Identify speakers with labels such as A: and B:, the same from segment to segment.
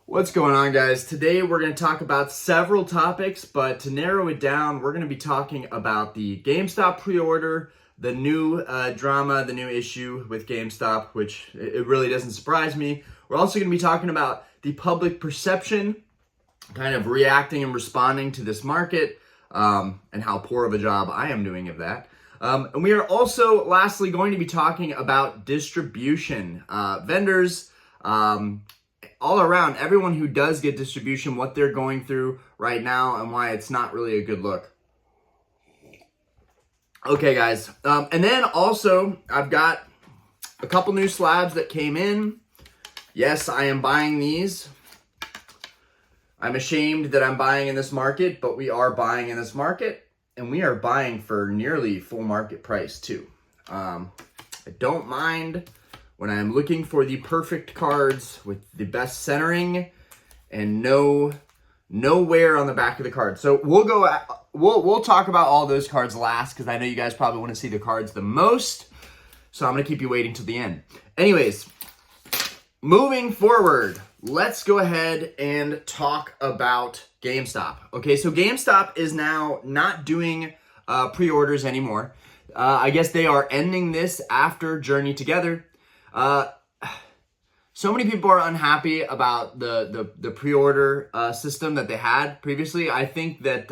A: What's going on, guys? Today we're going to talk about several topics, but to narrow it down, we're going to be talking about the GameStop pre-order, the new drama, the new issue with GameStop, which it really doesn't surprise me. We're also going to be talking about the public perception, kind of reacting and responding to this market, and how poor of a job I am doing of that. And we are also, lastly, going to be talking about distribution, vendors, all around, everyone who does get distribution, what they're going through right now and why it's not really a good look. Okay, guys. And then also, I've got a couple new slabs that came in. Yes, I am buying these. I'm ashamed that I'm buying in this market, but we are buying in this market, and we are buying for nearly full market price too. I don't mind when I'm looking for the perfect cards with the best centering and no wear on the back of the card. So we'll talk about all those cards last, because I know you guys probably want to see the cards the most. So I'm going to keep you waiting till the end. Anyways, moving forward, let's go ahead and talk about GameStop. Okay, so GameStop is now not doing pre-orders anymore. I guess they are ending this after Journey Together. So many people are unhappy about the pre-order system that they had previously. I think that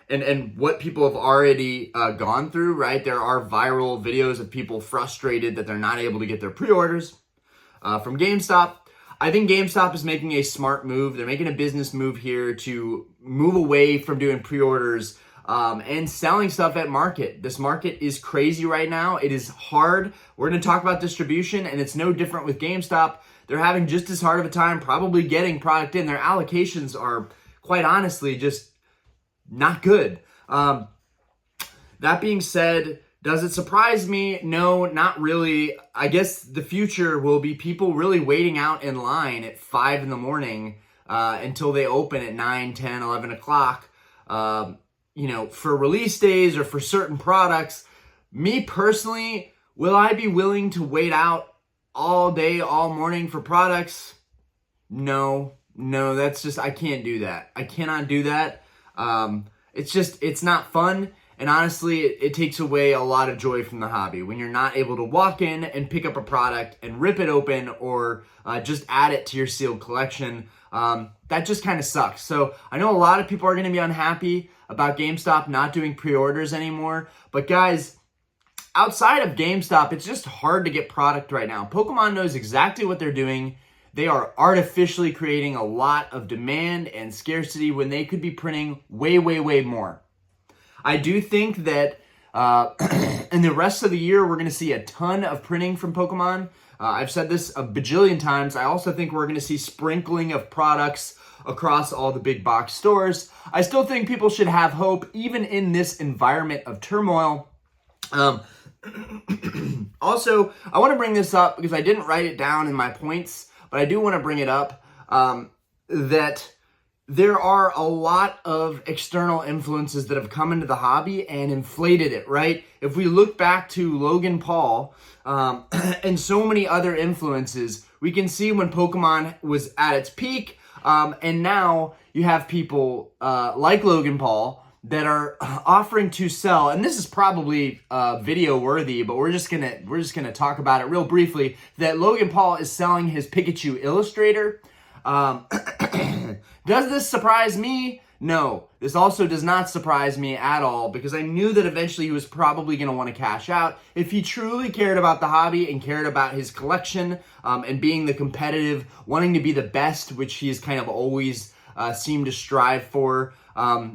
A: and what people have already gone through, right? There are viral videos of people frustrated that they're not able to get their pre-orders from GameStop. I think GameStop is making a smart move. They're making a business move here to move away from doing pre-orders and selling stuff at market. This market is crazy right now. It is hard. We're going to talk about distribution, and it's no different with GameStop. They're having just as hard of a time probably getting product in. Their allocations are, quite honestly, just not good. That being said, does it surprise me? No, not really. I guess the future will be people really waiting out in line at 5 in the morning until they open at 9, 10, 11 o'clock. For release days or for certain products. Me personally, will I be willing to wait out all day, all morning for products? No, that's just, I can't do that. I cannot do that. It's not fun. And honestly, it takes away a lot of joy from the hobby when you're not able to walk in and pick up a product and rip it open or just add it to your sealed collection. That just kind of sucks. So I know a lot of people are going to be unhappy about GameStop not doing pre-orders anymore. But guys, outside of GameStop, it's just hard to get product right now. Pokemon knows exactly what they're doing. They are artificially creating a lot of demand and scarcity when they could be printing way, way, way more. I do think that in the rest of the year, we're going to see a ton of printing from Pokemon. I've said this a bajillion times. I also think we're going to see sprinkling of products across all the big box stores. I still think people should have hope, even in this environment of turmoil. Also, I want to bring this up because I didn't write it down in my points, but I do want to bring it up that there are a lot of external influences that have come into the hobby and inflated it, right? If we look back to Logan Paul and so many other influences, we can see when Pokemon was at its peak, and now you have people like Logan Paul that are offering to sell, and this is probably video worthy, but we're just gonna talk about it real briefly. That Logan Paul is selling his Pikachu Illustrator. Does this surprise me? No. This also does not surprise me at all, because I knew that eventually he was probably going to want to cash out. If he truly cared about the hobby and cared about his collection and being the competitive, wanting to be the best, which he's kind of always seemed to strive for, I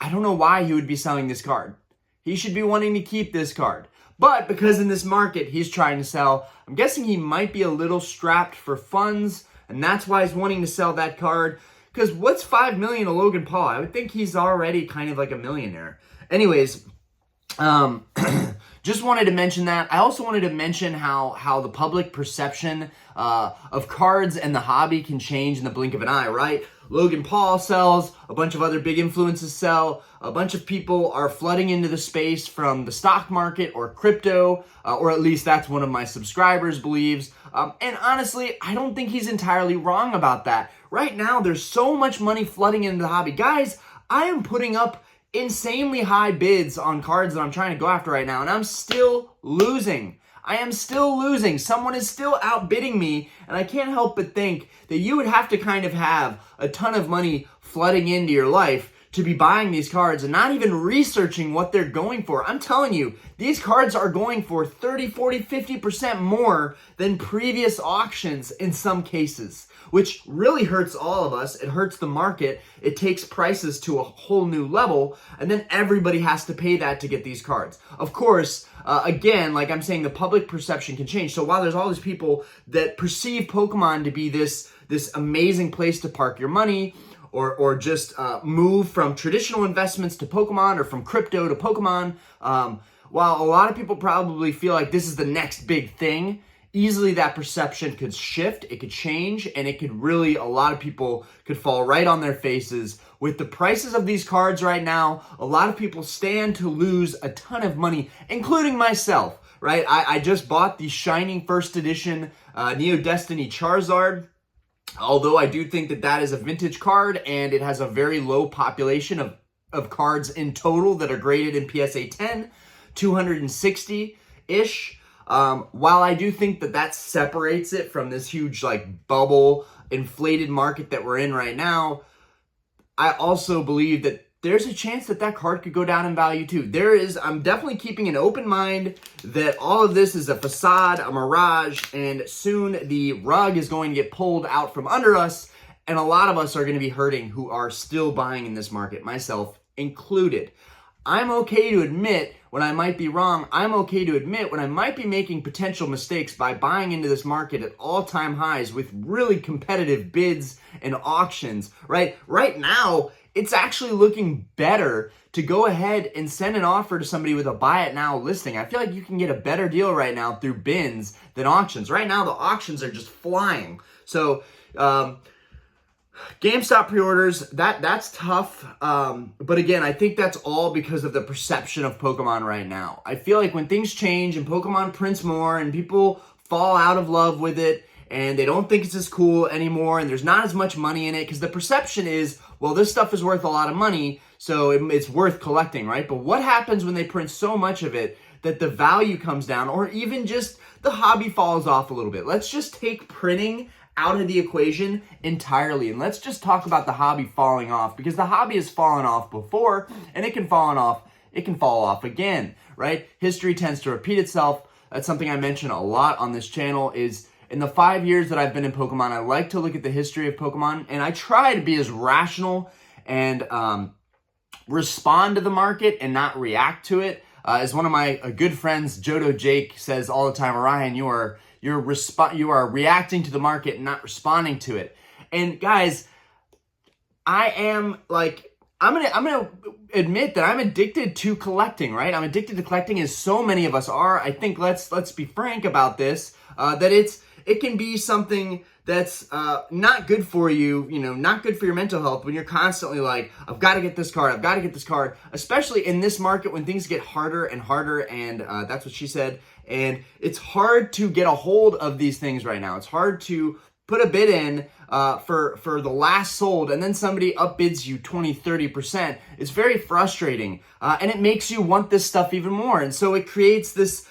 A: don't know why he would be selling this card. He should be wanting to keep this card. But because in this market he's trying to sell, I'm guessing he might be a little strapped for funds, and that's why he's wanting to sell that card. Because what's $5 million to Logan Paul? I would think he's already kind of like a millionaire. Anyways, just wanted to mention that. I also wanted to mention how the public perception of cards and the hobby can change in the blink of an eye, right? Logan Paul sells, a bunch of other big influencers sell, a bunch of people are flooding into the space from the stock market or crypto, or at least that's one of my subscribers believes. And honestly, I don't think he's entirely wrong about that. Right now, there's so much money flooding into the hobby. Guys, I am putting up insanely high bids on cards that I'm trying to go after right now, and I'm still losing. I am still losing. Someone is still outbidding me, and I can't help but think that you would have to kind of have a ton of money flooding into your life to be buying these cards and not even researching what they're going for. I'm telling you, these cards are going for 30, 40, 50% more than previous auctions in some cases, which really hurts all of us. It hurts the market. It takes prices to a whole new level, and then everybody has to pay that to get these cards. Of course, again, like I'm saying, the public perception can change. So while there's all these people that perceive Pokemon to be this amazing place to park your money, or just move from traditional investments to Pokemon, or from crypto to Pokemon, while a lot of people probably feel like this is the next big thing, easily that perception could shift, it could change, and it could really, a lot of people could fall right on their faces. With the prices of these cards right now, a lot of people stand to lose a ton of money, including myself, right? I just bought the Shining First Edition Neo Destiny Charizard. Although I do think that is a vintage card, and it has a very low population of cards in total that are graded in PSA 10, 260-ish. While I do think that separates it from this huge like bubble inflated market that we're in right now, I also believe that there's a chance that card could go down in value too. I'm definitely keeping an open mind that all of this is a facade, a mirage, and soon the rug is going to get pulled out from under us, and a lot of us are going to be hurting who are still buying in this market, myself included. I'm okay to admit when I might be wrong. I'm okay to admit when I might be making potential mistakes by buying into this market at all-time highs with really competitive bids and auctions, right? Right now, it's actually looking better to go ahead and send an offer to somebody with a buy it now listing. I feel like you can get a better deal right now through bins than auctions. Right now, the auctions are just flying. So, GameStop pre-orders, that's tough. But again, I think that's all because of the perception of Pokemon right now. I feel like when things change and Pokemon prints more and people fall out of love with it and they don't think it's as cool anymore and there's not as much money in it, because the perception is, well, this stuff is worth a lot of money, so it's worth collecting, right? But what happens when they print so much of it that the value comes down, or even just the hobby falls off a little bit? Let's just take printing out of the equation entirely, and let's just talk about the hobby falling off, because the hobby has fallen off before, and it can fall off again, right? History tends to repeat itself. That's something I mention a lot on this channel. Is in the 5 years that I've been in Pokemon, I like to look at the history of Pokemon, and I try to be as rational and respond to the market and not react to it. As one of my good friends, Jodo Jake, says all the time, Ryan, you are reacting to the market and not responding to it. And guys, I'm gonna admit that I'm addicted to collecting, right? I'm addicted to collecting, as so many of us are. I think let's be frank about this, that it can be something that's not good for you, not good for your mental health when you're constantly like, I've got to get this card, especially in this market when things get harder and harder, and that's what she said. And it's hard to get a hold of these things right now. It's hard to put a bid in for the last sold, and then somebody upbids you 20, 30%. It's very frustrating, and it makes you want this stuff even more. And so it creates this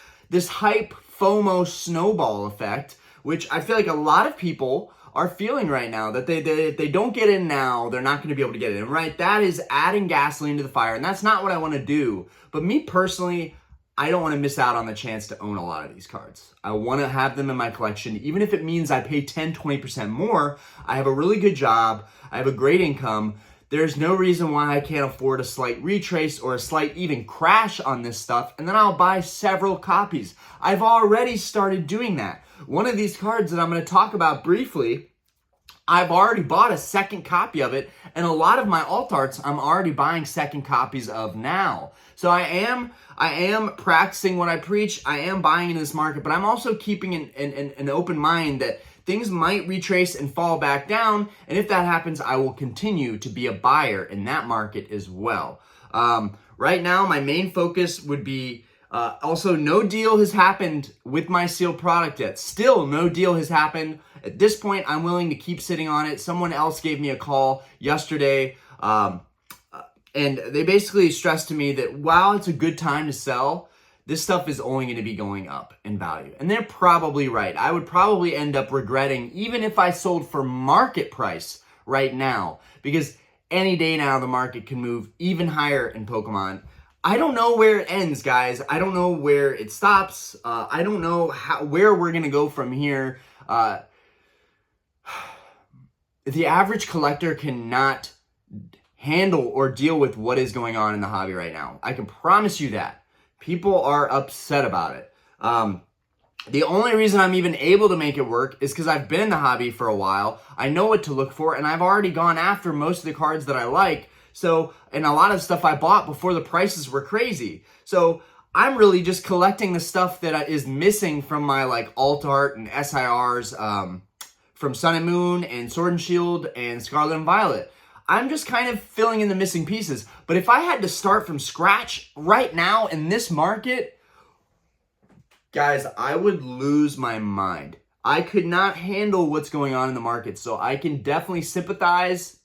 A: hype FOMO snowball effect, which I feel like a lot of people are feeling right now, that they don't get in now, they're not going to be able to get in, right? That is adding gasoline to the fire, and that's not what I want to do. But me personally, I don't want to miss out on the chance to own a lot of these cards. I want to have them in my collection, even if it means I pay 10, 20% more. I have a really good job. I have a great income. There's no reason why I can't afford a slight retrace or a slight even crash on this stuff, and then I'll buy several copies. I've already started doing that. One of these cards that I'm going to talk about briefly I've already bought a second copy of it, and a lot of my alt arts I'm already buying second copies of now. So I am practicing what I preach. I am buying into this market, but I'm also keeping an open mind that things might retrace and fall back down, and if that happens, I will continue to be a buyer in that market as well. Right now, my main focus would be also, no deal has happened with my sealed product yet. Still, no deal has happened. At this point, I'm willing to keep sitting on it. Someone else gave me a call yesterday, and they basically stressed to me that while it's a good time to sell, this stuff is only going to be going up in value. And they're probably right. I would probably end up regretting, even if I sold for market price right now, because any day now the market can move even higher in Pokemon. I don't know where it ends, guys. I don't know where it stops. I don't know where we're going to go from here. The average collector cannot handle or deal with what is going on in the hobby right now. I can promise you that. People are upset about it. The only reason I'm even able to make it work is because I've been in the hobby for a while. I know what to look for, and I've already gone after most of the cards that I like. So, and a lot of stuff I bought before the prices were crazy. So I'm really just collecting the stuff that is missing from my like alt art and SIRs from Sun and Moon and Sword and Shield and Scarlet and Violet. I'm just kind of filling in the missing pieces. But if I had to start from scratch right now in this market, guys, I would lose my mind. I could not handle what's going on in the market. So I can definitely sympathize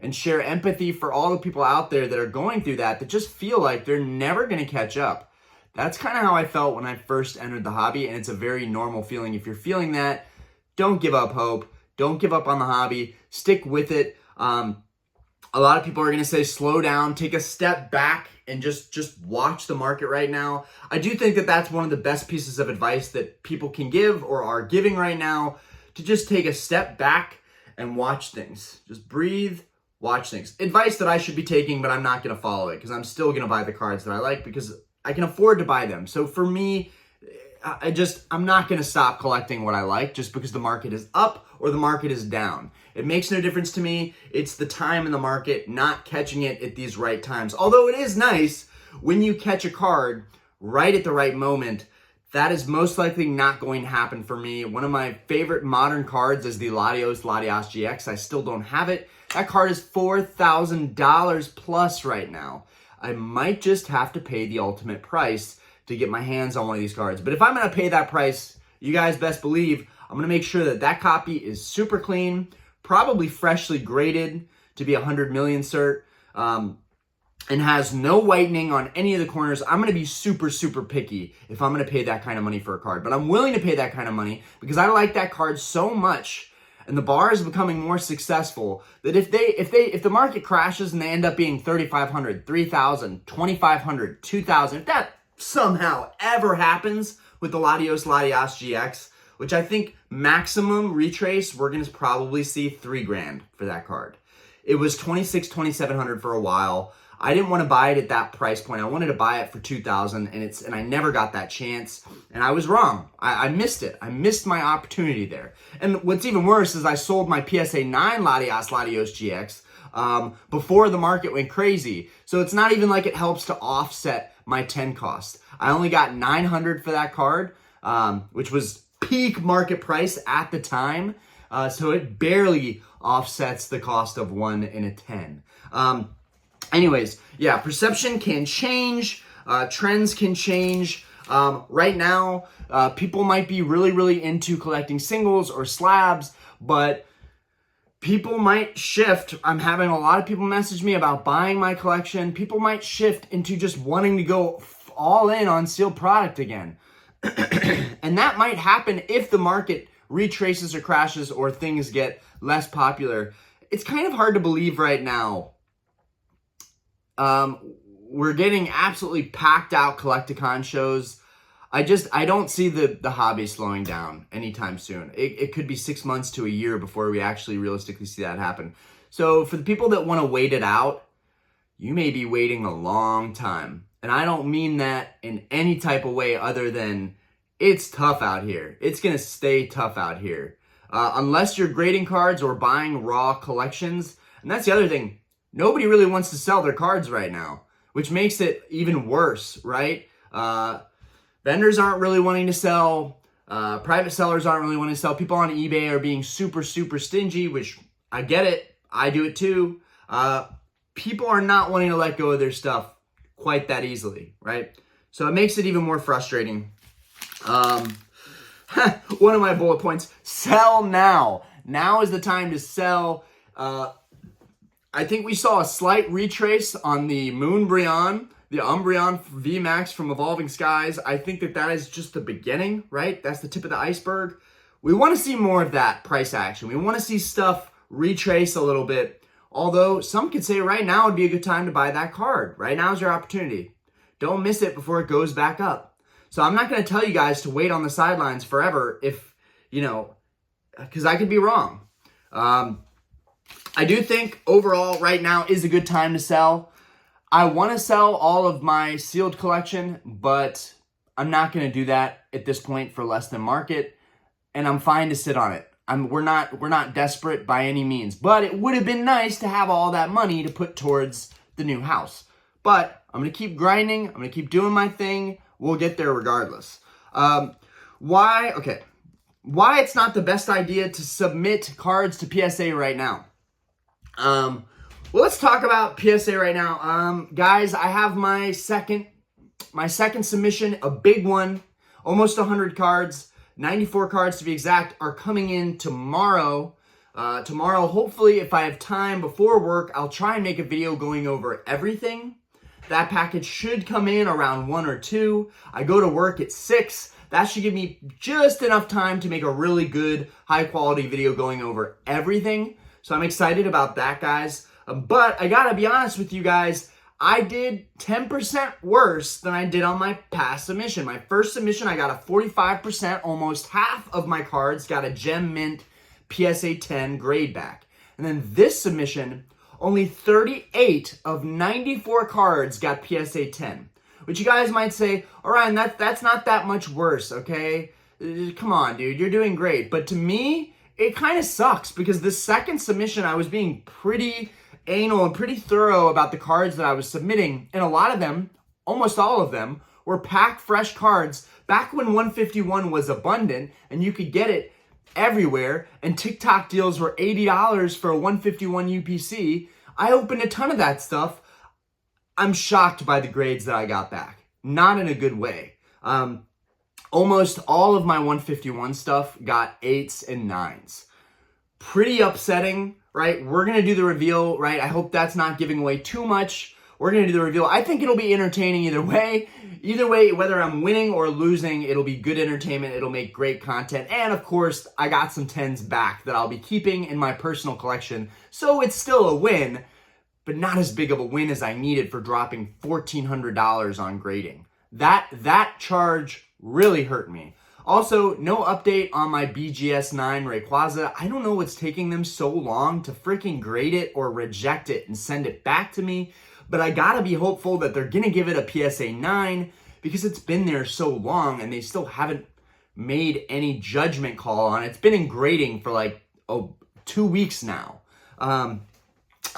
A: and share empathy for all the people out there that are going through that just feel like they're never going to catch up. That's kind of how I felt when I first entered the hobby, and it's a very normal feeling. If you're feeling that, don't give up hope. Don't give up on the hobby. Stick with it. A lot of people are going to say slow down, take a step back, and just watch the market right now. I do think that that's one of the best pieces of advice that people can give or are giving right now, to just take a step back and watch things. Just breathe. Watch things. Advice that I should be taking, but I'm not going to follow it because I'm still going to buy the cards that I like because I can afford to buy them. So for me, I'm not going to stop collecting what I like just because the market is up or the market is down. It makes no difference to me. It's the time in the market, not catching it at these right times. Although it is nice when you catch a card right at the right moment. That is most likely not going to happen for me. One of my favorite modern cards is the Latios GX. I still don't have it. That card is $4,000 plus right now. I might just have to pay the ultimate price to get my hands on one of these cards. But if I'm going to pay that price, you guys best believe I'm going to make sure that that copy is super clean, probably freshly graded to be 100 million cert, and has no whitening on any of the corners. I'm going to be super, super picky if I'm going to pay that kind of money for a card. But I'm willing to pay that kind of money because I like that card so much, and the bar is becoming more successful, that if the market crashes and they end up being 3,500, 3,000, 2,500, 2,000, if that somehow ever happens with the Latios GX, which I think maximum retrace, we're going to probably see $3,000 for that card. It was 2,600, 2,700 for a while. I didn't want to buy it at that price point. I wanted to buy it for $2,000, and I never got that chance. And I was wrong. I missed it. I missed my opportunity there. And what's even worse is I sold my PSA 9 Latios GX before the market went crazy. So it's not even like it helps to offset my 10 cost. I only got $900 for that card, which was peak market price at the time. So it barely offsets the cost of 1 in a 10. Anyways, yeah, perception can change, trends can change. Right now, people might be really, really into collecting singles or slabs, but people might shift. I'm having a lot of people message me about buying my collection. People might shift into just wanting to go all in on sealed product again. And that might happen if the market retraces or crashes or things get less popular. It's kind of hard to believe right now. We're getting absolutely packed out Collecticon shows. I don't see the hobby slowing down anytime soon. It could be 6 months to a year before we actually realistically see that happen. So for the people that want to wait it out, you may be waiting a long time. And I don't mean that in any type of way other than it's tough out here. It's going to stay tough out here. unless you're grading cards or buying raw collections. And that's the other thing. Nobody really wants to sell their cards right now, which makes it even worse, right? Vendors aren't really wanting to sell. Private sellers aren't really wanting to sell. People on eBay are being super, super stingy, which I get it. I do it too. People are not wanting to let go of their stuff quite that easily, right? So it makes it even more frustrating. One of my bullet points, sell now. Now is the time to sell. I think we saw a slight retrace on the Moonbryon, the Umbreon VMAX from Evolving Skies. I think that is just the beginning, right? That's the tip of the iceberg. We want to see more of that price action. We want to see stuff retrace a little bit. Although some could say right now would be a good time to buy that card. Right now is your opportunity. Don't miss it before it goes back up. So I'm not going to tell you guys to wait on the sidelines forever if, because I could be wrong. I do think overall right now is a good time to sell. I want to sell all of my sealed collection, but I'm not going to do that at this point for less than market, and I'm fine to sit on it. We're not desperate by any means, but it would have been nice to have all that money to put towards the new house. But I'm going to keep grinding. I'm going to keep doing my thing. We'll get there regardless. Why it's not the best idea to submit cards to PSA right now. Well, let's talk about PSA right now. Guys, I have my second submission, a big one, almost 100 cards, 94 cards to be exact, are coming in tomorrow. Tomorrow, hopefully, if I have time before work, I'll try and make a video going over everything. That package should come in around 1 or 2. I go to work at 6. That should give me just enough time to make a really good, high-quality video going over everything. So I'm excited about that, guys. But I gotta be honest with you guys, I did 10% worse than I did on my past submission. My first submission, I got a 45%, almost half of my cards got a Gem Mint PSA 10 grade back. And then this submission, only 38 of 94 cards got PSA 10. Which you guys might say, all right, that's not that much worse, okay? Come on, dude, you're doing great. But to me, it kind of sucks because the second submission, I was being pretty anal and pretty thorough about the cards that I was submitting. And a lot of them, almost all of them, were pack fresh cards back when 151 was abundant and you could get it everywhere. And TikTok deals were $80 for a 151 UPC. I opened a ton of that stuff. I'm shocked by the grades that I got back. Not in a good way. Almost all of my 151 stuff got 8s and 9s. Pretty upsetting, right? We're going to do the reveal, right? I hope that's not giving away too much. We're going to do the reveal. I think it'll be entertaining either way. Either way, whether I'm winning or losing, it'll be good entertainment. It'll make great content. And of course, I got some 10s back that I'll be keeping in my personal collection. So it's still a win, but not as big of a win as I needed for dropping $1,400 on grading. That charge really hurt me. Also, no update on my BGS9 Rayquaza. I don't know what's taking them so long to freaking grade it or reject it and send it back to me, but I gotta be hopeful that they're gonna give it a PSA 9 because it's been there so long and they still haven't made any judgment call on it. It's been in grading for like 2 weeks now.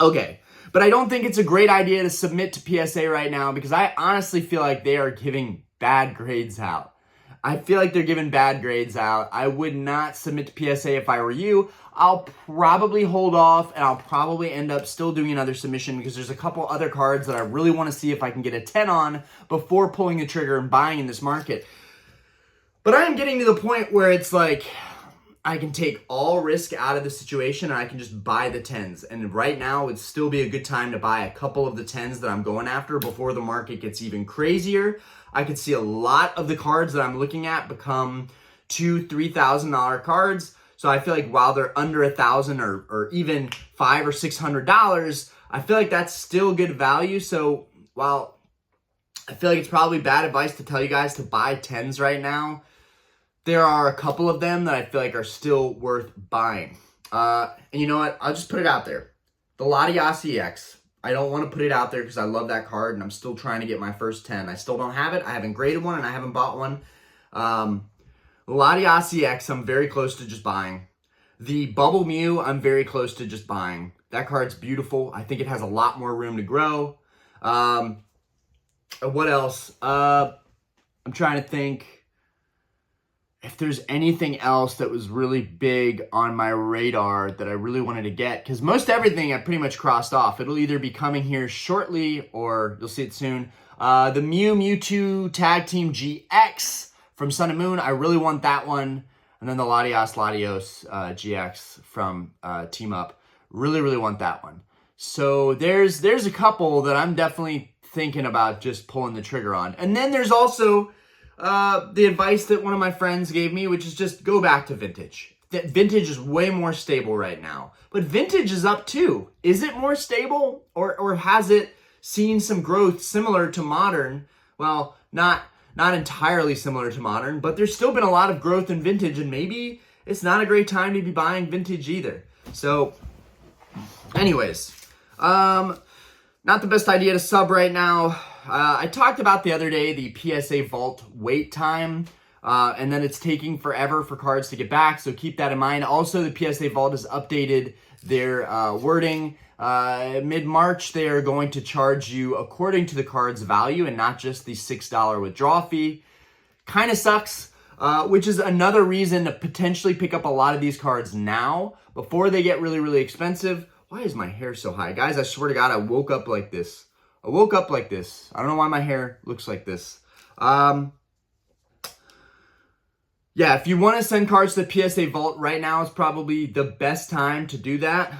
A: Okay. But I don't think it's a great idea to submit to PSA right now because I honestly feel like they are giving bad grades out. I feel like they're giving bad grades out. I would not submit to PSA if I were you. I'll probably hold off and I'll probably end up still doing another submission because there's a couple other cards that I really want to see if I can get a 10 on before pulling the trigger and buying in this market. But I am getting to the point where it's like, I can take all risk out of the situation and I can just buy the 10s. And right now would still be a good time to buy a couple of the 10s that I'm going after before the market gets even crazier. I could see a lot of the cards that I'm looking at become $2,000-$3,000 cards. So I feel like while they're under $1,000 or even $500 or $600, I feel like that's still good value. So while I feel like it's probably bad advice to tell you guys to buy 10s right now, there are a couple of them that I feel like are still worth buying. And you know what? I'll just put it out there. The Latias EX. I don't want to put it out there because I love that card and I'm still trying to get my first 10. I still don't have it. I haven't graded one and I haven't bought one. Latias EX, I'm very close to just buying. The Bubble Mew, I'm very close to just buying. That card's beautiful. I think it has a lot more room to grow. What else? I'm trying to think if there's anything else that was really big on my radar that I really wanted to get, because most everything I pretty much crossed off. It'll either be coming here shortly or you'll see it soon. The Mewtwo Tag Team GX from Sun and Moon, I really want that one. And then the Latios GX from Team Up, really want that one. So there's a couple that I'm definitely thinking about just pulling the trigger on. And then there's also the advice that one of my friends gave me, which is just go back to vintage. Vintage is way more stable right now, but vintage is up too. Is it more stable, or has it seen some growth similar to modern? Well, not entirely similar to modern, but there's still been a lot of growth in vintage, and maybe it's not a great time to be buying vintage either. So anyways, not the best idea to sub right now. I talked about the other day the PSA Vault wait time, and then it's taking forever for cards to get back, so keep that in mind. Also, the PSA Vault has updated their wording. Mid-March, they are going to charge you according to the card's value and not just the $6 withdrawal fee. Kind of sucks, which is another reason to potentially pick up a lot of these cards now before they get really expensive. Why is my hair so high? Guys, I swear to God, I woke up like this. I don't know why my hair looks like this. Yeah, if you want to send cards to the PSA Vault right now is probably the best time to do that.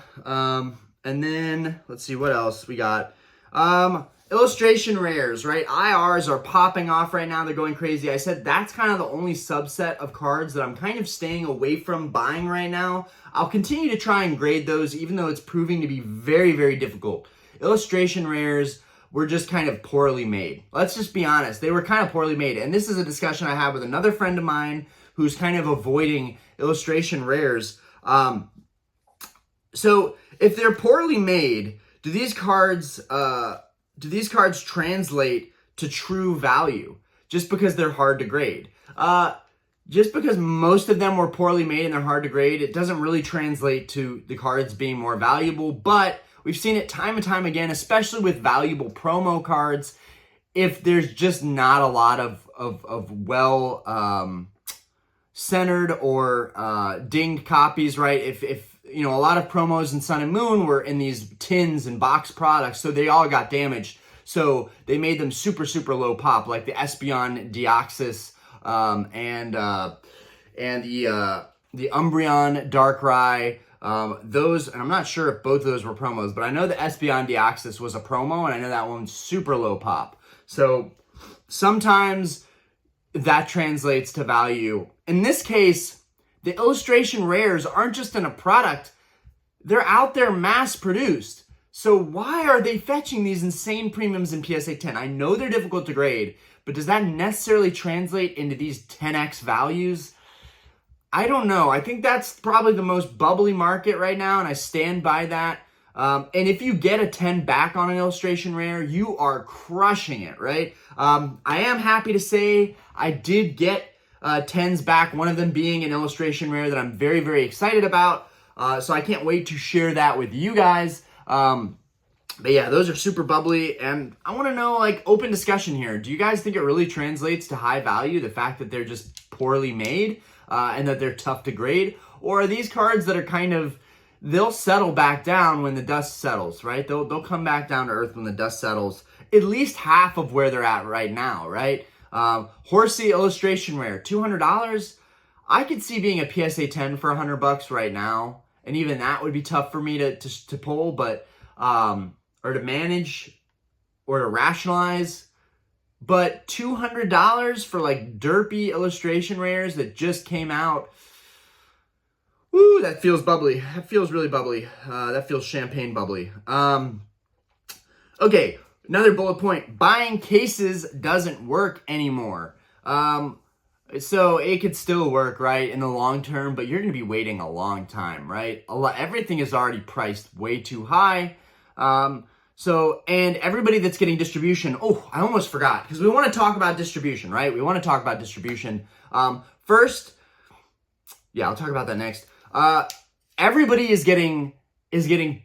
A: And then, let's see what else we got. Illustration rares, right? IRs are popping off right now. They're going crazy. I said that's kind of the only subset of cards that I'm kind of staying away from buying right now. I'll continue to try and grade those, even though it's proving to be very difficult. Illustration rares were just kind of poorly made. Let's just be honest. They were kind of poorly made. And this is a discussion I had with another friend of mine who's kind of avoiding illustration rares. So if they're poorly made, do these cards translate to true value just because they're hard to grade? Just because most of them were poorly made and they're hard to grade, it doesn't really translate to the cards being more valuable. But we've seen it time and time again, especially with valuable promo cards. If there's just not a lot of well centered or dinged copies, right? If you know, a lot of promos in Sun and Moon were in these tins and box products, so they all got damaged. So they made them super low pop, like the Espeon Deoxys and the Umbreon Darkrai. Those, and I'm not sure if both of those were promos, but I know the Espeon Deoxys was a promo, and I know that one's super low pop. So sometimes that translates to value. In this case, the illustration rares aren't just in a product, they're out there mass produced. So why are they fetching these insane premiums in PSA 10? I know they're difficult to grade, but does that necessarily translate into these 10x values? I don't know. I think that's probably the most bubbly market right now, and I stand by that. And if you get a 10 back on an illustration rare, you are crushing it, right? I am happy to say I did get 10s back, one of them being an illustration rare that I'm very excited about. So I can't wait to share that with you guys. But yeah, those are super bubbly, and I want to know, like, open discussion here. Do you guys think it really translates to high value, the fact that they're just poorly made and that they're tough to grade? Or are these cards that are kind of, they'll settle back down when the dust settles, right? They'll come back down to earth when the dust settles, at least half of where they're at right now, right? Horsey illustration rare, $200. I could see being a PSA 10 for $100 right now, and even that would be tough for me to pull, but or to manage or to rationalize. But $200 for like derpy illustration rares that just came out. Woo, that feels bubbly. That feels really bubbly. That feels champagne bubbly. Okay, another bullet point. Buying cases doesn't work anymore. So it could still work, right, in the long term, but you're going to be waiting a long time, right? Everything is already priced way too high. And everybody that's getting distribution, oh, I almost forgot, because we want to talk about distribution, right? We want to talk about distribution. First, yeah, I'll talk about that next. everybody is getting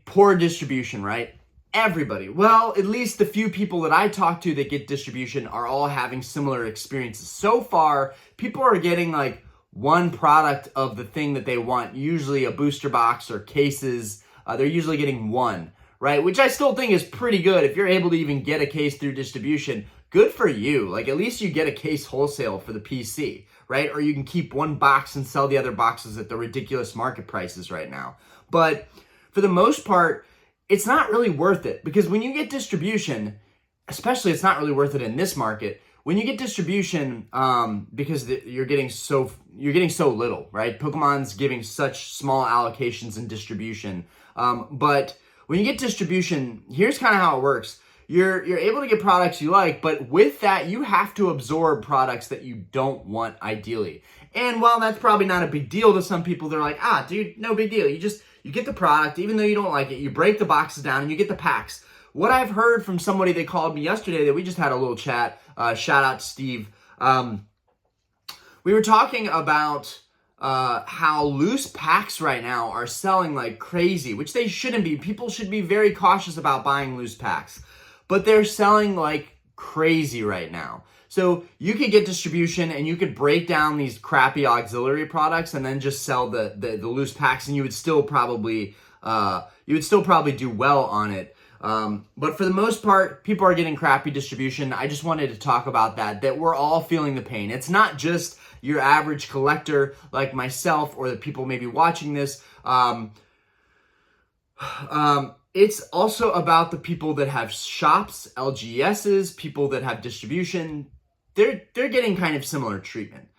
A: poor distribution, right? Everybody. Well, at least the few people that I talk to that get distribution are all having similar experiences. So far, people are getting like one product of the thing that they want, usually a booster box or cases. They're usually getting one, right? Which I still think is pretty good. If you're able to even get a case through distribution, good for you. Like, at least you get a case wholesale for the PC, right? Or you can keep one box and sell the other boxes at the ridiculous market prices right now. But for the most part, it's not really worth it, because when you get distribution, especially it's not really worth it in this market. When you get distribution, because you're getting so little, right? Pokemon's giving such small allocations and distribution. But when you get distribution, here's kind of how it works. You're able to get products you like, but with that, you have to absorb products that you don't want ideally. And while that's probably not a big deal to some people, they're like, dude, no big deal. You get the product, even though you don't like it, you break the boxes down and you get the packs. What I've heard from somebody that called me yesterday that we just had a little chat, shout out to Steve. We were talking about how loose packs right now are selling like crazy, which they shouldn't be. People should be very cautious about buying loose packs, but they're selling like crazy right now. So you could get distribution and you could break down these crappy auxiliary products and then just sell the loose packs, and you would still probably do well on it. But for the most part, people are getting crappy distribution. I just wanted to talk about that we're all feeling the pain. It's not just your average collector like myself or the people maybe watching this. It's also about the people that have shops, LGSs, people that have distribution. They're getting kind of similar treatment.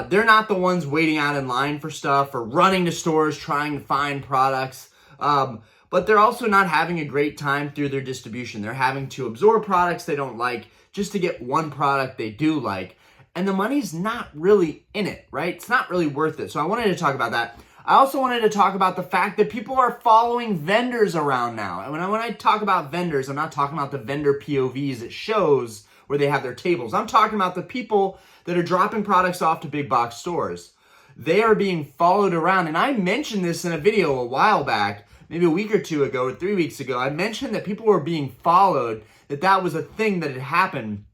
A: They're not the ones waiting out in line for stuff or running to stores trying to find products. But they're also not having a great time through their distribution. They're having to absorb products they don't like just to get one product they do like. And the money's not really in it, right? It's not really worth it. So I wanted to talk about that. I also wanted to talk about the fact that people are following vendors around now. And when I talk about vendors, I'm not talking about the vendor POVs at shows where they have their tables. I'm talking about the people that are dropping products off to big box stores. They are being followed around. And I mentioned this in a video a while back, maybe a week or two ago or 3 weeks ago. I mentioned that people were being followed, that was a thing that had happened.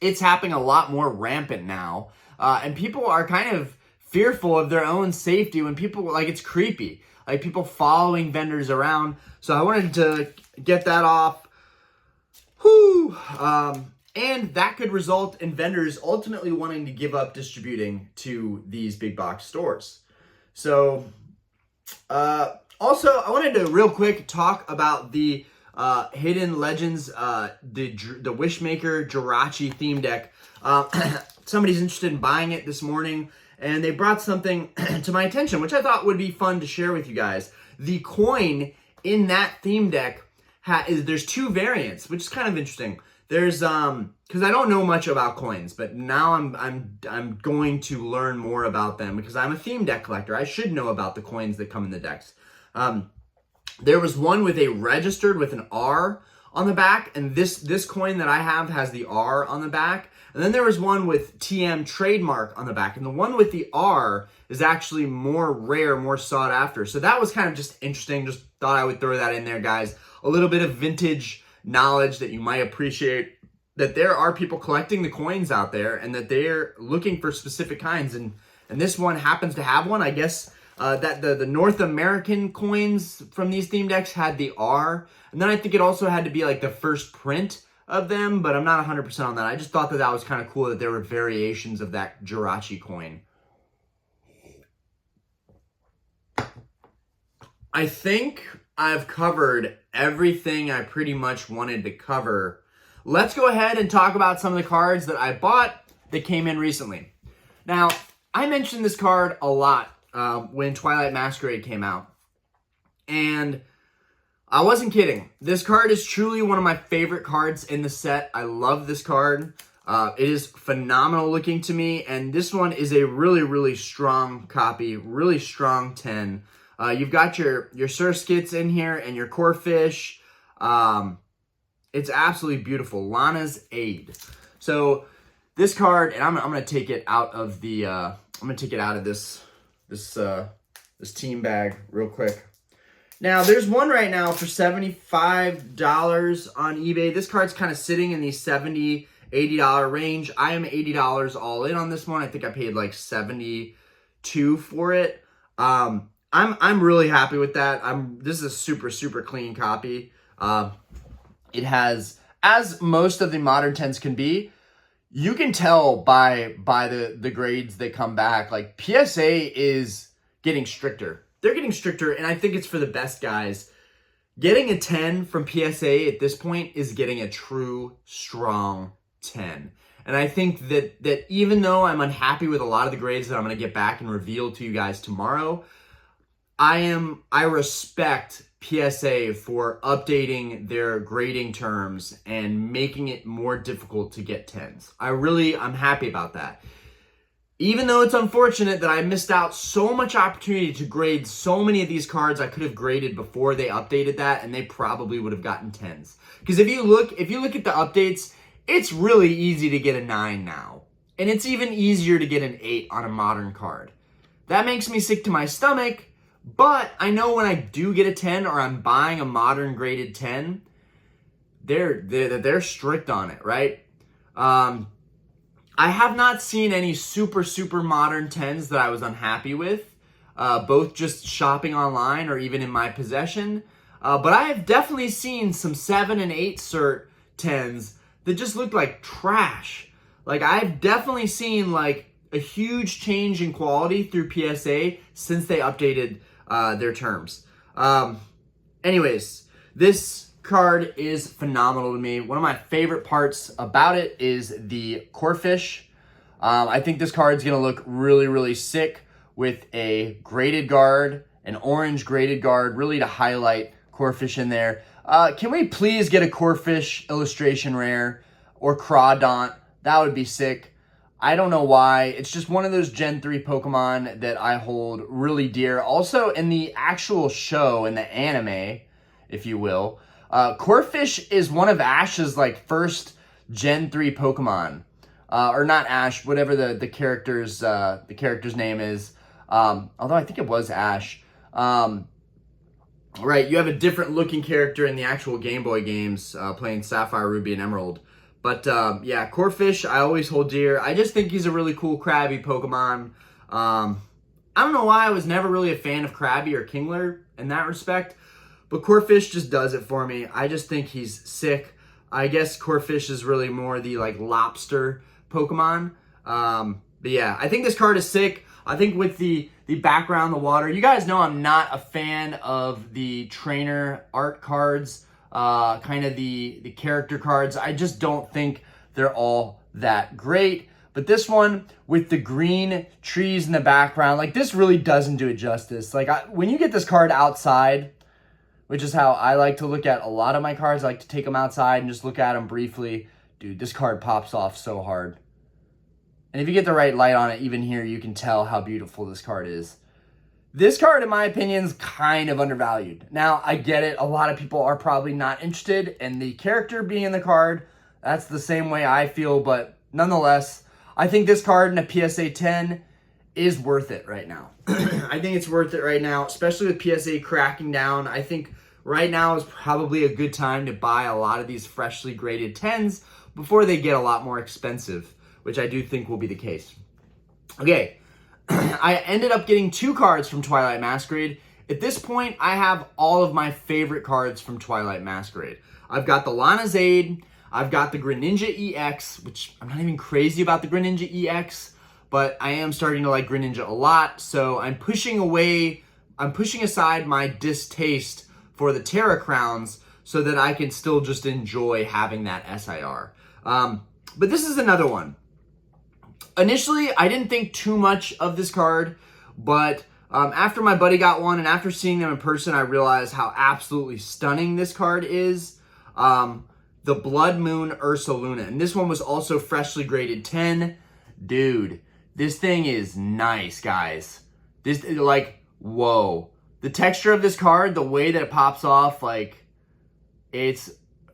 A: It's happening a lot more rampant now. And people are kind of fearful of their own safety when people, like, it's creepy. Like, people following vendors around. So I wanted to get that off. Whew. And that could result in vendors ultimately wanting to give up distributing to these big box stores. So, also, I wanted to real quick talk about the Hidden Legends, the Wishmaker Jirachi theme deck. Somebody's interested in buying it this morning, and they brought something to my attention, which I thought would be fun to share with you guys. The coin in that theme deck there's two variants, which is kind of interesting. There's because I don't know much about coins, but now I'm going to learn more about them because I'm a theme deck collector. I should know about the coins that come in the decks. There was one with a registered with an R on the back, and this coin that I have has the R on the back. And then there was one with TM trademark on the back, and the one with the R is actually more rare, more sought after. So that was kind of just interesting. Just thought I would throw that in there, guys. A little bit of vintage knowledge that you might appreciate, that there are people collecting the coins out there and that they're looking for specific kinds. And this one happens to have one. I guess that the North American coins from these theme decks had the R. And then I think it also had to be like the first print of them, but I'm not 100% on that. I just thought that was kind of cool that there were variations of that Jirachi coin. I think I've covered everything I pretty much wanted to cover. Let's go ahead and talk about some of the cards that I bought that came in recently. Now, I mentioned this card a lot when Twilight Masquerade came out, and I wasn't kidding. This card is truly one of my favorite cards in the set. I love this card. It is phenomenal looking to me, and this one is a really, really strong copy, really strong 10. You've got your Surskits in here and your Corphish. It's absolutely beautiful. Lana's Aid. So this card, and I'm gonna take it out of the I'm gonna take it out of this this team bag real quick. Now, there's one right now for $75 on eBay. This card's kind of sitting in the $70, $80 range. I am $80 all in on this one. I think I paid like $72 for it. I'm really happy with that. This is a super clean copy. It has, as most of the modern 10s can be, you can tell by the grades that come back. Like, PSA is getting stricter. They're getting stricter, and I think it's for the best guys. Getting a 10 from PSA at this point is getting a true, strong 10. And I think that even though I'm unhappy with a lot of the grades that I'm going to get back and reveal to you guys tomorrow, I respect PSA for updating their grading terms and making it more difficult to get 10s. I'm happy about that. Even though it's unfortunate that I missed out so much opportunity to grade so many of these cards I could have graded before they updated that, and they probably would have gotten 10s. Because if you look at the updates, it's really easy to get a 9 now. And it's even easier to get an 8 on a modern card. That makes me sick to my stomach, but I know when I do get a 10 or I'm buying a modern graded 10, they're strict on it, right? I have not seen any super modern 10s that I was unhappy with, both just shopping online or even in my possession. But I have definitely seen some 7 and 8 cert 10s that just look like trash. Like, I've definitely seen like a huge change in quality through PSA since they updated their terms. Anyways, this card is phenomenal to me. One of my favorite parts about it is the Corphish. I think this card's gonna look really sick with a graded guard, an orange graded guard, really to highlight Corphish in there. Can we please get a Corphish illustration rare or Crawdaunt? That would be sick. I don't know why. It's just one of those Gen 3 Pokemon that I hold really dear. Also, in the actual show, in the anime, if you will, Corphish is one of Ash's like first Gen 3 Pokemon, or not Ash, whatever the character's name is. Although I think it was Ash. Right, you have a different looking character in the actual Game Boy games, playing Sapphire, Ruby, and Emerald. But yeah, Corphish I always hold dear. I just think he's a really cool Krabby Pokemon. I don't know why I was never really a fan of Krabby or Kingler in that respect. But Corphish just does it for me. I just think he's sick. I guess Corphish is really more the like lobster Pokemon. But yeah, I think this card is sick. I think with the background, the water. You guys know I'm not a fan of the trainer art cards, kind of the character cards. I just don't think they're all that great. But this one with the green trees in the background, like this really doesn't do it justice. Like when you get this card outside, which is how I like to look at a lot of my cards. I like to take them outside and just look at them briefly. Dude, this card pops off so hard. And if you get the right light on it, even here, you can tell how beautiful this card is. This card, in my opinion, is kind of undervalued. Now, I get it. A lot of people are probably not interested in the character being in the card. That's the same way I feel, but nonetheless, I think this card in a PSA 10 is worth it right now. I think it's worth it right now, especially with PSA cracking down. I think right now is probably a good time to buy a lot of these freshly graded 10s before they get a lot more expensive, which I do think will be the case. Okay, I ended up getting 2 cards from Twilight Masquerade. At this point, I have all of my favorite cards from Twilight Masquerade. I've got the Lana Zade, I've got the Greninja EX, which I'm not even crazy about the Greninja EX, but I am starting to like Greninja a lot, so I'm pushing aside my distaste for the Terra Crowns so that I can still just enjoy having that SIR. But this is another one. Initially, I didn't think too much of this card, but after my buddy got one and after seeing them in person, I realized how absolutely stunning this card is. The Blood Moon Ursaluna, and this one was also freshly graded 10. Dude, this thing is nice, guys. This, like, whoa. The texture of this card, the way that it pops off, like, it's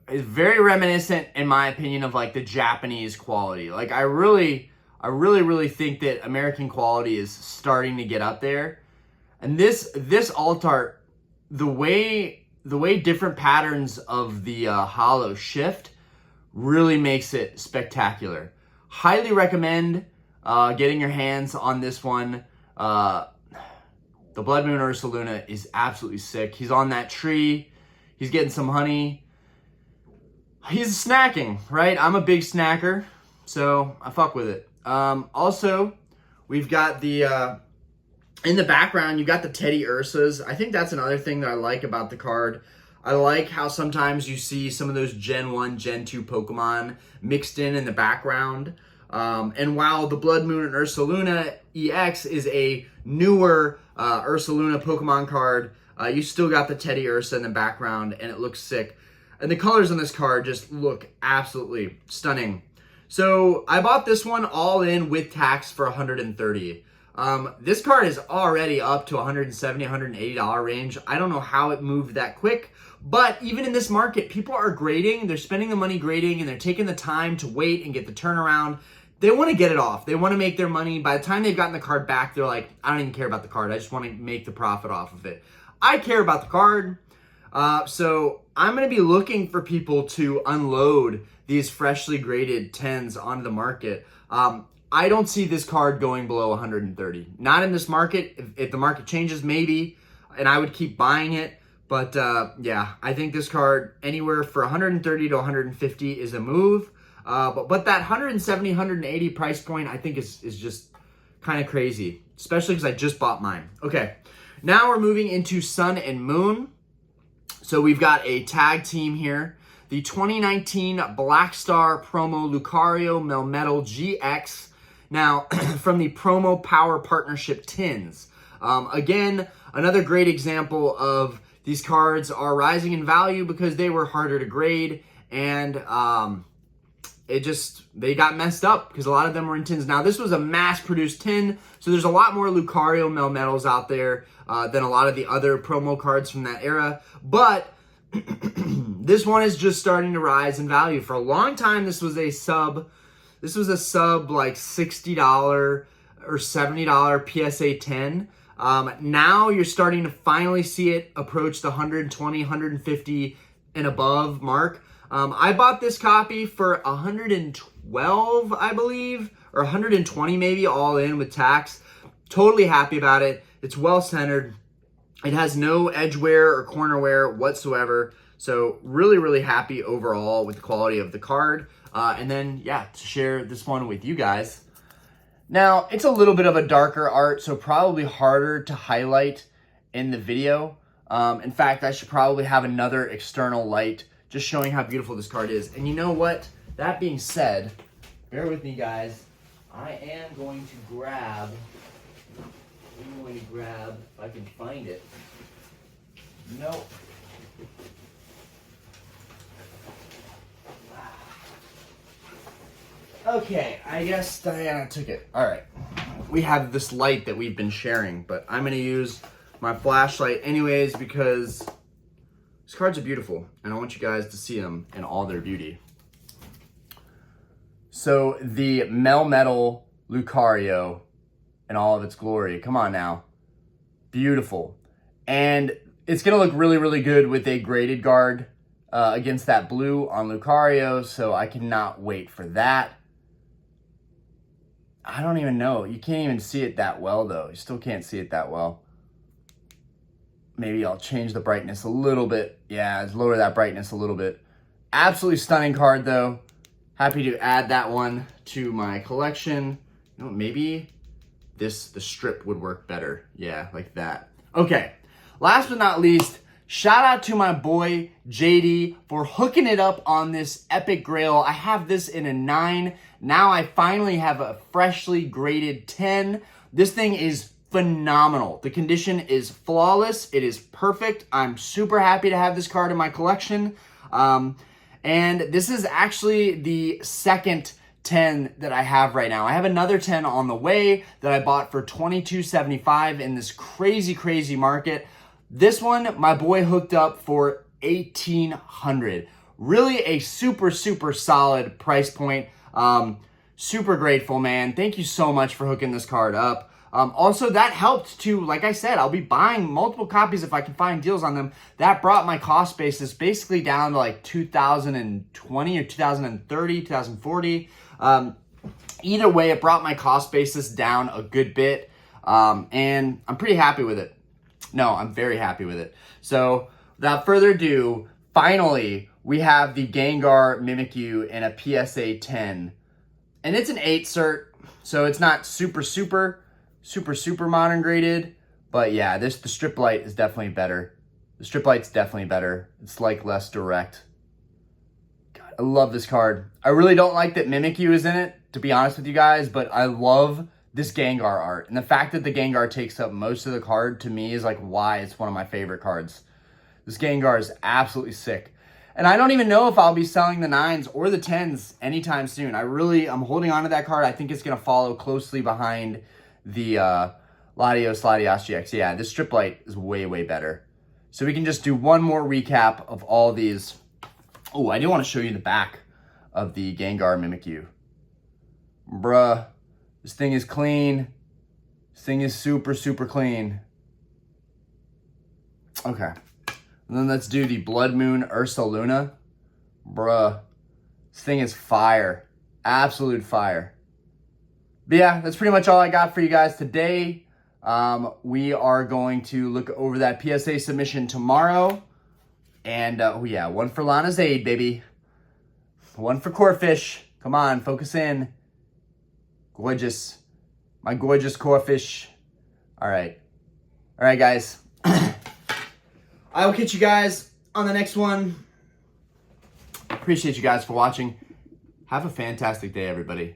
A: very reminiscent, in my opinion, of, like, the Japanese quality. Like, I really think that American quality is starting to get up there. And this alt art, the way different patterns of the holo shift really makes it spectacular. Highly recommend getting your hands on this one. The Blood Moon Ursaluna is absolutely sick. He's on that tree. He's getting some honey. He's snacking, right? I'm a big snacker, so I fuck with it. Also, we've got the, in the background, you got the Teddy Ursas. I think that's another thing that I like about the card. I like how sometimes you see some of those Gen 1, Gen 2 Pokemon mixed in the background. And while the Blood Moon and Ursaluna EX is a newer Ursaluna Pokemon card, you still got the Teddy Ursa in the background, and it looks sick. And the colors on this card just look absolutely stunning. So I bought this one all in with tax for $130. This card is already up to $170, $180 range. I don't know how it moved that quick, but even in this market, people are grading. They're spending the money grading, and they're taking the time to wait and get the turnaround. They want to get it off. They want to make their money. By the time they've gotten the card back, they're like, I don't even care about the card. I just want to make the profit off of it. I care about the card. So I'm going to be looking for people to unload these freshly graded 10s onto the market. I don't see this card going below 130. Not in this market. If the market changes, maybe, and I would keep buying it. But yeah, I think this card anywhere for 130 to 150 is a move. But that 170, 180 price point, I think is just kind of crazy, especially because I just bought mine. Okay, now we're moving into Sun and Moon. So we've got a tag team here. The 2019 Black Star Promo Lucario Melmetal GX. Now, from the Promo Power Partnership Tins. Again, another great example of these cards are rising in value because they were harder to grade, and they got messed up because a lot of them were in tins. Now, this was a mass-produced tin, so there's a lot more Lucario Melmetals out there than a lot of the other promo cards from that era. But this one is just starting to rise in value. For a long time, this was a sub like $60 or $70 PSA 10. Now you're starting to finally see it approach the 120, 150 and above mark. I bought this copy for 112, I believe, or 120 maybe, all in with tax. Totally happy about it. It's well centered. It has no edge wear or corner wear whatsoever. So really, really happy overall with the quality of the card. And then, yeah, to share this one with you guys. Now, it's a little bit of a darker art, so probably harder to highlight in the video. In fact, I should probably have another external light just showing how beautiful this card is. And you know what? That being said, bear with me, guys. I am going to grab, if I can find it. Nope. Okay, I guess Diana took it. All right. We have this light that we've been sharing, but I'm going to use my flashlight anyways because these cards are beautiful, and I want you guys to see them in all their beauty. So the Melmetal Lucario in all of its glory. Come on now. Beautiful. And it's going to look really, really good with a graded guard against that blue on Lucario, so I cannot wait for that. I don't even know. You can't even see it that well, though. You still can't see it that well. Maybe I'll change the brightness a little bit. Yeah, let's lower that brightness a little bit. Absolutely stunning card, though. Happy to add that one to my collection. You know, maybe the strip would work better. Yeah, like that. Okay, last but not least, shout out to my boy JD for hooking it up on this epic grail. I have this in a 9. Now I finally have a freshly graded 10. This thing is phenomenal. The condition is flawless. It is perfect. I'm super happy to have this card in my collection. And this is actually the second 10 that I have right now. I have another 10 on the way that I bought for $22.75 in this crazy, crazy market. This one, my boy hooked up for $1,800. Really a super, super solid price point. Super grateful, man. Thank you so much for hooking this card up. Also, that helped to, like I said, I'll be buying multiple copies if I can find deals on them. That brought my cost basis basically down to like 2020 or 2030, 2040. Either way, it brought my cost basis down a good bit, and I'm pretty happy with it. No, I'm very happy with it. So without further ado, finally, we have the Gengar Mimikyu in a PSA 10. And it's an 8 cert, so it's not super modern graded. But yeah, the strip light is definitely better. The strip light's definitely better. It's like less direct. God, I love this card. I really don't like that Mimikyu is in it, to be honest with you guys, but I love this Gengar art. And the fact that the Gengar takes up most of the card, to me, is like why it's one of my favorite cards. This Gengar is absolutely sick. And I don't even know if I'll be selling the 9s or the 10s anytime soon. I'm holding on to that card. I think it's going to follow closely behind the Latios GX. Yeah, this strip light is way better. So we can just do one more recap of all these. Oh, I do want to show you the back of the Gengar Mimikyu. Bruh, this thing is clean. This thing is super clean. Okay. And then let's do the Blood Moon Ursaluna. Bruh, this thing is fire. Absolute fire. But yeah, that's pretty much all I got for you guys today. We are going to look over that PSA submission tomorrow. And, oh yeah, one for Lana's Aid, baby. One for Corfish. Come on, focus in. Gorgeous. My gorgeous Corfish. All right. All right, guys. I will catch you guys on the next one. Appreciate you guys for watching. Have a fantastic day, everybody.